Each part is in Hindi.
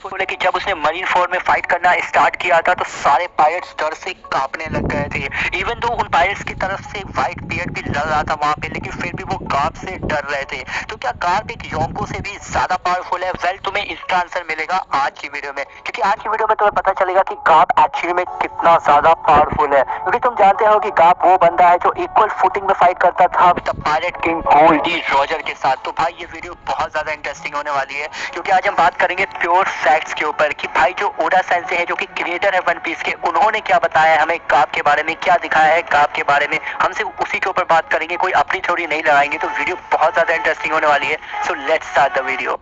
बोले कि जब उसने मरीन फोर में फाइट करना स्टार्ट किया था तो सारे पायरेट्स डर से कांपने लग गए थे। इवन दो उन पायरेट्स की तरफ से व्हाइट बियर्ड भी लड़ रहा था वहां पे, लेकिन फिर भी वो गार्प से डर रहे थे। तो क्या गार्प एक योंको से भी ज्यादा पावरफुल है? वेल, तुम्हें इसका आंसर मिलेगा आज की वीडियो में, क्योंकि आज की वीडियो में तुम्हें पता चलेगा कि गार्प एक्चुअली में कितना ज्यादा पावरफुल है। क्योंकि तुम जानते हो कि गार्प वो बंदा है जो इक्वल फुटिंग में फाइट करता था the pirate king gold D Roger के साथ। तो भाई ये वीडियो बहुत ज्यादा इंटरेस्टिंग होने वाली है, क्योंकि आज हम बात करेंगे प्योर फैक्ट्स के ऊपर कि भाई जो ओडा सेंसे है, जो कि क्रिएटर है वन पीस के, उन्होंने क्या बताया है हमें गार्प के बारे में, क्या दिखाया है गार्प के बारे में। हम सिर्फ उसी के ऊपर बात करेंगे, कोई अपनी थ्योरी नहीं लगाएंगे। तो वीडियो बहुत ज्यादा इंटरेस्टिंग होने वाली है। So let's start the video.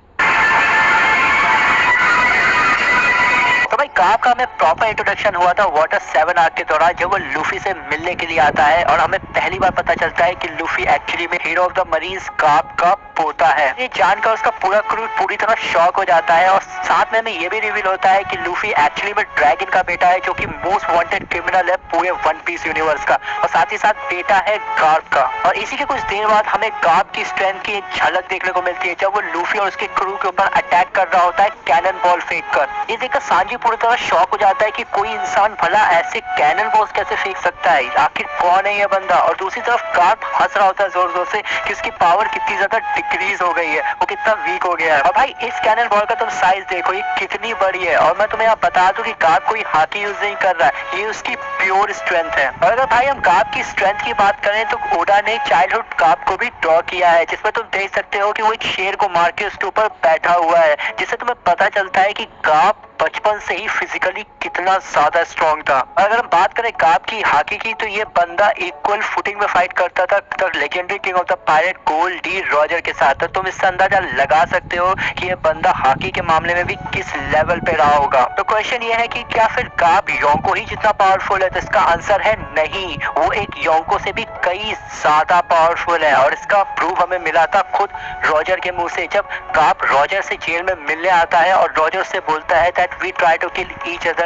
तो भाई गार्प का हमें प्रॉपर इंट्रोडक्शन हुआ था वाटर 7 आर्क के दौरान, जब वो लूफी से मिलने के लिए आता है और हमें पहली बार पता चलता है कि लूफी एक्चुअली में hero of the marines Garp का पोता है। ये जानकर उसका पूरा क्रू पूरी तरह शॉक हो जाता है, और साथ में हमें ये भी रिवील होता है कि लूफी एक्चुअली में ड्रैगन का बेटा है, जो कि मोस्ट वांटेड क्रिमिनल है पूरे वन पीस यूनिवर्स का, और साथ ही साथ बेटा है गार्प का। और इसी के कुछ देर बाद हमें गार्प की स्ट्रेंथ की एक झलक देखने को मिलती है, जब वो लूफी और उसके क्रू के ऊपर अटैक कर रहा होता है कैनन बॉल फेंक कर। ये देखकर सांजी पूरी तरह शॉक हो जाता है कि कोई इंसान भला ऐसे कैनन बॉल्स कैसे फेंक सकता है, आखिर कौन है ये बंदा। और दूसरी तरफ गार्प हंस रहा होता है जोर जोर से कि उसकी पावर कितनी ज्यादा डिक्रीज हो गई है, वो कितना वीक हो गया है। और भाई इस कैनन बॉल का तुम साइज देखो, ये कितनी बड़ी है। और मैं तुम्हें यहाँ बता दूं कि गार्प कोई हाथी यूज नहीं कर रहा है, ये उसकी प्योर स्ट्रेंथ है। और अगर भाई हम गार्प की स्ट्रेंथ की बात करें तो ओडा ने चाइल्डहुड गार्प को भी ड्रॉ किया है, जिसमें तुम देख सकते हो कि वो एक शेर को मार के उसके ऊपर बैठा हुआ है, जिससे तुम्हें पता चलता है कि गार्प बचपन से ही फिजिकली कितना ज्यादा स्ट्रॉन्ग था। अगर हम बात करें गार्प की हाकी की, तो ये बंदा इक्वल फुटिंग में फाइट करता था the legendary king of the pirate gold D Roger के साथ। तो तुम इससे अंदाजा लगा सकते हो कि ये बंदा हाकी के मामले में भी किस लेवल पे रहा होगा। तो क्वेश्चन ये है कि क्या फिर गार्प योंको ही जितना पावरफुल है? तो इसका आंसर है नहीं, वो एक योंको से भी कई ज्यादा पावरफुल है। और इसका प्रूफ हमें मिला था खुद रॉजर के मुंह से, जब गार्प रॉजर से जेल में मिलने आता है और रॉजर से बोलता है that we try to kill each other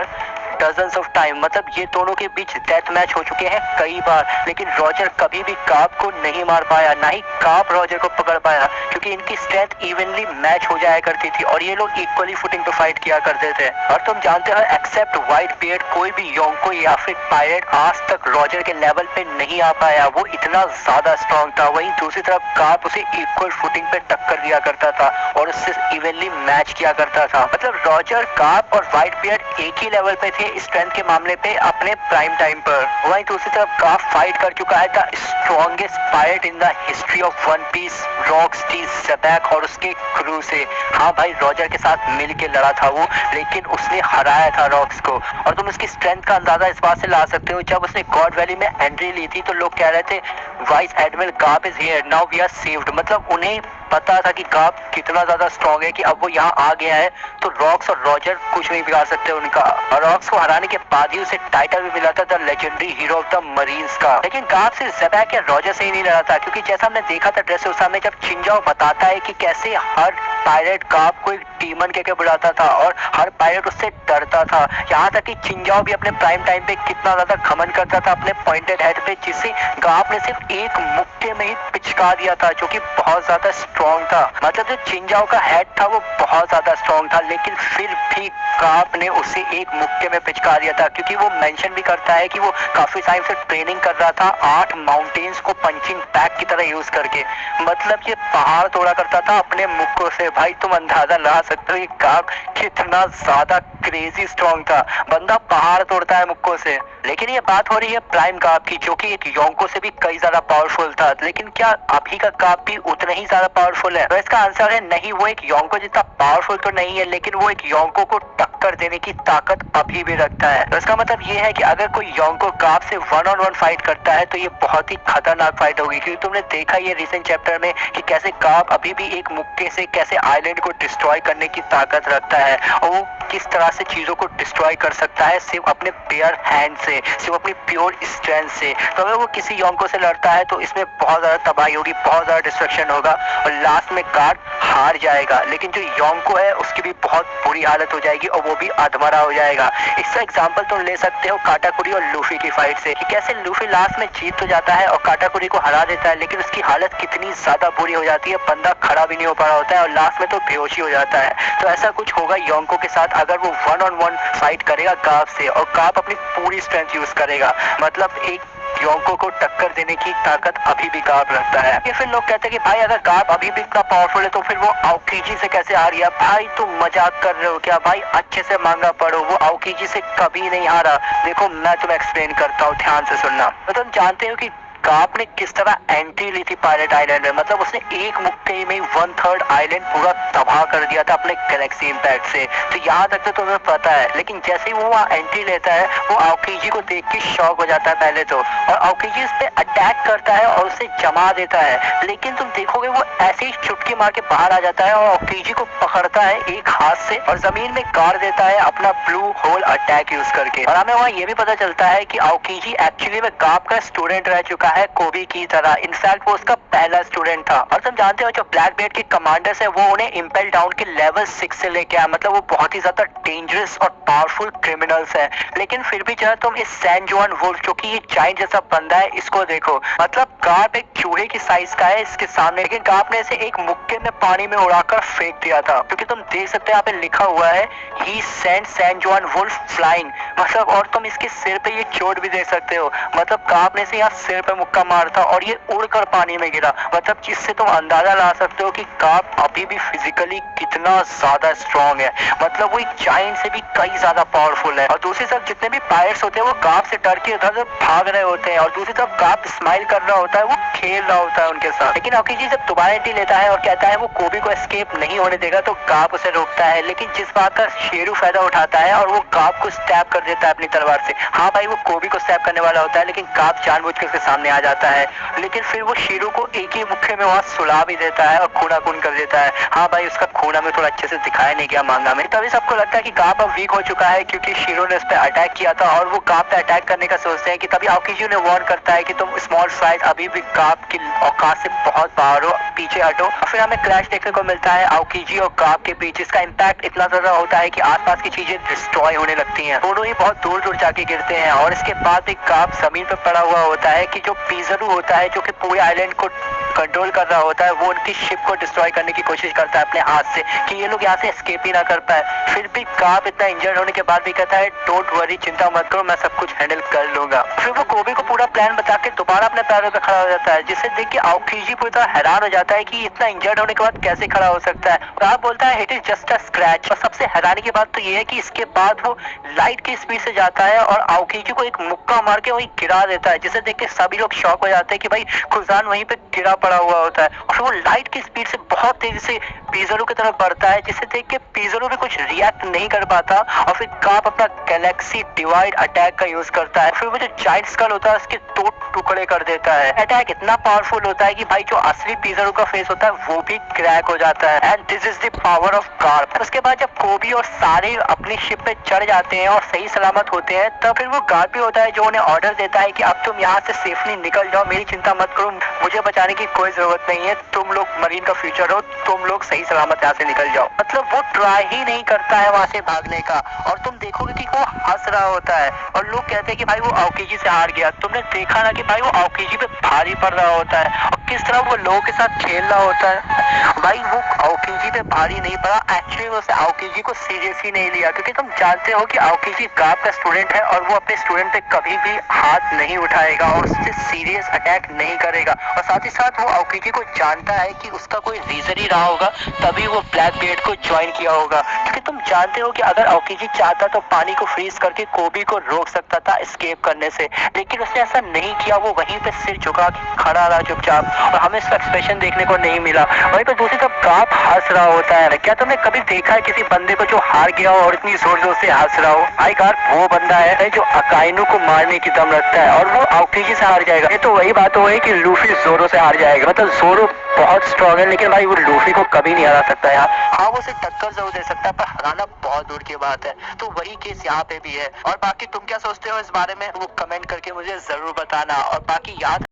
dozens of time। मतलब ये दोनों के बीच डेथ मैच हो चुके हैं कई बार, लेकिन रॉजर कभी भी गार्प को नहीं मार पाया, ना ही गार्प रॉजर को पकड़ पाया, क्योंकि इनकी स्ट्रेंथ इवनली मैच हो जाया करती थी और ये लोग इक्वली फुटिंग पे फाइट किया करते थे। और तुम जानते हो एक्सेप्ट व्हाइट बियर्ड कोई भी योंको या फिर पायरेट आज तक रॉजर के लेवल पे नहीं आ पाया, वो इतना ज्यादा स्ट्रॉन्ग था। वहीं दूसरी तरफ गार्प उसे इक्वल फुटिंग पे टक्कर दिया करता था और उससे इवनली मैच किया करता था। मतलब रॉजर, गार्प और व्हाइट बियर्ड एक ही लेवल पे थे स्ट्रेंथ के मामले पे अपने प्राइम टाइम पर। वहीं दूसरी तरफ गार्प फाइट कर चुका है the strongest pirate in the history of One Piece, Rocks D Xebec और उसके क्रू से। हाँ भाई, रॉजर के साथ मिल के लड़ा था वो, लेकिन उसने हराया था रॉक्स को। और तुम उसकी स्ट्रेंथ का अंदाजा इस बात से ला सकते हो, जब उसने गॉड वैली में एंट्री ली थी तो लोग कह रहे थे vice admiral Garp is here, now we are saved. मतलब उन्हें पता था कि गार्प कितना ज्यादा स्ट्रॉन्ग है कि अब वो यहाँ आ गया है तो रॉक्स और रॉजर कुछ नहीं बिगाड़ सकते उनका। और रॉक्स को हराने के बाद ही उसे टाइटल भी मिला था the legendary hero of the marines का। लेकिन गार्प से ज़ेबैक या रॉजर से ही नहीं लड़ा था, क्योंकि जैसा हमने देखा था ड्रेसरोसा में, जब चिंजाओ बताता है कि कैसे हर पायरेट गार्प को एक डीमन कह के बुलाता था और हर पायरेट उससे डरता था। यहाँ तक कि चिंजाओ भी अपने प्राइम टाइम पे कितना ज्यादा घमंड करता था अपने पॉइंटेड हेड पे, जिससे गार्प ने सिर्फ एक मुक्के में ही पिचका दिया था, जो कि बहुत ज्यादा स्ट्रॉन्ग था। मतलब जो चिंजाओ का हेड था वो बहुत ज्यादा स्ट्रॉन्ग था, लेकिन फिर भी गार्प ने उसे एक मुक्के में पिचका दिया था, क्योंकि वो मेंशन भी करता है कि वो काफी टाइम से ट्रेनिंग कर रहा था 8 माउंटेन्स को पंचिंग बैग की तरह यूज करके। मतलब ये पहाड़ तोड़ा करता था अपने मुक्कों से। भाई तुम अंदाजा लगा सकते हो ये गार्प कितना ज्यादा क्रेजी स्ट्रॉन्ग था, बंदा पहाड़ तोड़ता है मुक्कों से। लेकिन ये बात हो रही है प्राइम गार्प की, जो कि एक योंको से भी कई ज्यादा पावरफुल था। लेकिन क्या अभी का गार्प भी उतना ही ज्यादा पावरफुल है? तो इसका आंसर है नहीं, वो एक योंको जितना पावरफुल तो नहीं है, लेकिन वो एक योंको को टक्कर देने की ताकत अभी भी रखता है। तो इसका मतलब ये है कि अगर कोई योंको गार्प से 1-on-1 फाइट करता है तो ये बहुत ही खतरनाक फाइट होगी, क्योंकि तुमने देखा ये रिसेंट चैप्टर में कि कैसे गार्प अभी भी एक मुक्के से कैसे आइलैंड को डिस्ट्रॉय करने की ताकत रखता है, और वो किस तरह से चीजों को डिस्ट्रॉय कर सकता है सिर्फ अपने बेयर हैंड से, सिर्फ अपनी प्योर स्ट्रेंथ से। तो अगर वो किसी योंको से लड़ता है तो इसमें बहुत ज्यादा तबाही होगी, बहुत ज्यादा डिस्ट्रक्शन होगा और लास्ट में गार्ड हार जाएगा। लेकिन जो योंको है उसकी भी बहुत बुरी हालत हो जाएगी और वो भी अधमरा हो जाएगा। इसका एग्जांपल तुम ले सकते हो काटाकुरी और लूफी की फाइट से, कि कैसे लूफी लास्ट में जीत तो जाता है और काटाकुरी को हरा देता है, लेकिन उसकी हालत कितनी ज्यादा बुरी हो जाती है, बंदा खड़ा भी नहीं हो पा रहा होता है और लास्ट में तो बेहोश ही हो जाता है। तो ऐसा कुछ होगा योंको के साथ अगर वो 1-on-1 फाइट करेगा गार्प से और गार्प अपनी पूरी स्ट्रेंथ यूज करेगा। मतलब एक योंको को टक्कर देने की ताकत अभी भी गार्प रखता है। ये फिर लोग कहते हैं कि भाई अगर गार्प अभी भी इतना पावरफुल है तो फिर वो आउकीजी से कैसे हार गया? भाई तुम मजाक कर रहे हो क्या? भाई अच्छे से मांगा पढ़ो, वो आउकीजी से कभी नहीं हारा। देखो मैं तुम्हें एक्सप्लेन करता हूँ, ध्यान से सुनना। तो तुम जानते हो कि गार्प ने किस तरह एंट्री ली थी पायरेट आइलैंड में। मतलब उसने एक मुक्के में 1/3 आइलैंड पूरा तबाह कर दिया था अपने गैलेक्सी इंपैक्ट से। तो यहाँ तक तो तुम्हें पता है, लेकिन जैसे ही वो वहाँ एंट्री लेता है वो आउकीजी को देख के शॉक हो जाता है पहले तो, और आउकीजी उस पे अटैक करता है और उसे जमा देता है। लेकिन तुम देखोगे वो ऐसे ही चुटकी मार के बाहर आ जाता है और आउकीजी को पकड़ता है एक हाथ से और जमीन में गाड़ देता है अपना ब्लू होल अटैक यूज करके। और हमें वहाँ ये भी पता चलता है कि आउकीजी एक्चुअली में गार्प का स्टूडेंट रह चुका है कोबी की तरह। इनफैक्ट वो उसका पहला स्टूडेंट था। और तुम जानते हो जो ब्लैक बेल्ट के कमांडर्स है वो उन्हें इंपेल डाउन के लेवल 6 से लेके आए। मतलब वो बहुत ही ज्यादा डेंजरस और पावरफुल क्रिमिनल्स है। लेकिन फिर भी जरा तुम इस सैन जुआन वुल्फ जो कि ये जायंट जैसा बंदा है इसको देखो। मतलब गार्प एक चूहे की साइज का है इसके सामने, लेकिन गार्प ने इसे एक मुक्के में पानी में उड़ाकर फेंक दिया था। क्योंकि तुम देख सकते हो यहाँ पे लिखा हुआ है ही सेंट सैन जुआन वुल्फ फ्लाइंग। मतलब और तुम इसके सिर पे ये चोट भी देख सकते हो। मतलब गार्प ने इसे यहाँ सिर पे मुक्का मारा था और ये उड़कर पानी में गिरा। मतलब जिससे तुम अंदाजा ला सकते हो कि गार्प अभी भी फिजिकली कितना ज्यादा स्ट्रॉन्ग है। मतलब वो एक जायंट से भी कई ज्यादा पावरफुल है। और दूसरी तरफ जितने भी पायरेट्स होते हैं वो गार्प से डर के उधर भाग रहे होते हैं और दूसरी तरफ गार्प स्माइल कर रहा होता है, वो खेल रहा होता है उनके साथ। लेकिन आउकीजी जब दोबारा एंट्री लेता है और कहता है वो कोबी को एस्केप नहीं होने देगा तो गार्प उसे रोकता है। लेकिन जिस बात का शेरू फायदा उठाता है और वो गार्प को स्टैब कर देता है अपनी तलवार से। हाँ भाई वो कोबी को स्टैब करने वाला होता है लेकिन गार्प जानबूझ के उसके सामने आ जाता है। लेकिन फिर वो शेरू को एक ही मुक्के में वहाँ सुला भी देता है और खूना खून कर देता है। हाँ भाई उसका खून हमें थोड़ा अच्छे से दिखाया नहीं गया मांगा में। तभी सबको लगता है कि गार्प अब वीक हो चुका है क्योंकि शेरू ने उस पर अटैक किया था और वो गार्प पे अटैक करने का सोचते हैं कि तभी आउकीजी ने वार्न करता है कि तुम स्मॉल साइज अभी भी गार्प की औकात से बहुत बाहर हो, पीछे हटो। और फिर हमें क्लैश देखने को मिलता है आउकीजी और गार्प के बीच, जिसका इम्पैक्ट इतना ज्यादा होता है कि आसपास की चीजें डिस्ट्रॉय होने लगती हैं। दोनों ही बहुत दूर दूर जाके गिरते हैं और इसके बाद एक गार्प जमीन पर पड़ा हुआ होता है कि जो पीजरू होता है जो कि पूरे आइलैंड को कंट्रोल कर रहा होता है वो उनकी शिप को डिस्ट्रॉय करने की कोशिश करता है अपने हाथ से कि ये लोग यहाँ से एस्केप ही ना कर पाए। फिर भी गार्प इतना इंजर्ड होने के बाद भी कहता है डोंट वरी, चिंता मत करो, मैं सब कुछ हैंडल कर लूंगा। फिर वो कोबी को पूरा प्लान बता के दोबारा अपने पैरों पे खड़ा हो जाता है, जिसे देख के आउकीजी पूरी तरह हैरान हो जाता है कि इतना इंजर्ड होने के बाद कैसे खड़ा हो सकता है। गार्प बोलता है it is just a scratch. और सबसे हैरानी की बात तो ये है कि इसके बाद वो लाइट की स्पीड से जाता है और आउकीजी को एक मुक्का मार के वही गिरा देता है, जिसे देख के सभी लोग शॉक हो जाते हैं कि भाई खुजान वहीं पे गिरा पड़ा हुआ होता है। और वो लाइट की स्पीड से बहुत तेजी से पीजरू की तरफ बढ़ता है, जिसे देख के पीजरू भी कुछ रिएक्ट नहीं कर पाता और फिर गार्प अपना गैलेक्सी डिवाइड अटैक का यूज करता है। फिर वो जो जायंट स्कल होता है उसके 2 टुकड़े कर देता है। अटैक इतना पावरफुल होता है कि भाई जो असली पीजरू का फेस होता है वो भी क्रैक हो जाता है। And this is the power of Garp. उसके बाद जब कोबी और सारे अपनी शिप पे चढ़ जाते हैं और सही सलामत होते हैं तब फिर वो गार्प भी होता है जो उन्हें ऑर्डर देता है कि अब तुम यहाँ से सेफली निकल जाओ, मेरी चिंता मत करो, मुझे बचाने की कोई जरूरत नहीं है, तुम लोग मरीन का फ्यूचर हो, तुम लोग सही सलामत यहाँ से निकल जाओ। मतलब वो ट्राई ही नहीं करता है वहां से भागने का और तुम देखोगे कि वो हंस रहा होता है और लोग कहते हैं कि भाई वो आउकीजी से हार गया। तुमने देखा ना कि भाई वो आउकीजी पे भारी पड़ रहा होता है और किस तरह वो लोगों के साथ खेल रहा होता है। भाई वो आउकीजी पे भारी नहीं पड़ा, एक्चुअली वो आउकीजी को सीरियस ही नहीं लिया क्योंकि तुम जानते हो कि आउकीजी गार्प का स्टूडेंट है और वो अपने स्टूडेंट पे कभी भी हाथ नहीं उठाएगा और उससे सीरियस अटैक नहीं करेगा। और साथ ही साथ वो आउकीजी को जानता है कि उसका कोई रीजन ही रहा होगा तभी वो ब्लैक बेल्ट को ज्वाइन किया होगा। क्योंकि तुम जानते हो कि अगर आउकीजी चाहता तो पानी को फ्रीज करके कोबी को रोक सकता था एस्केप करने से, लेकिन उसने ऐसा नहीं किया। वो वहीं पे सिर झुका के खड़ा रहा चुपचाप और हमें इसका एक्सप्रेशन देखने को नहीं मिला। वहीं पर दूसरी तरफ काप हंस रहा होता है। क्या तुमने कभी देखा है किसी बंदे को जो हार गया हो और इतनी जोर जोर से हंस रहा हो? आई कार वो बंदा है जो अकाइनो को मारने की दम रखता है और वो आउटेजी से हार जाएगा। ये तो वही बात हो गई कि लूफी जोरो से हार जाएगा। मतलब जोरो बहुत स्ट्रॉन्ग है लेकिन भाई वो लूफी को कभी नहीं हरा सकता यार। हाँ वो उसे टक्कर जरूर दे सकता है पर हराना बहुत दूर की बात है। तो वही केस यहाँ पे भी है। और बाकी तुम क्या सोचते हो इस बारे में वो कमेंट करके मुझे जरूर बताना। और बाकी याद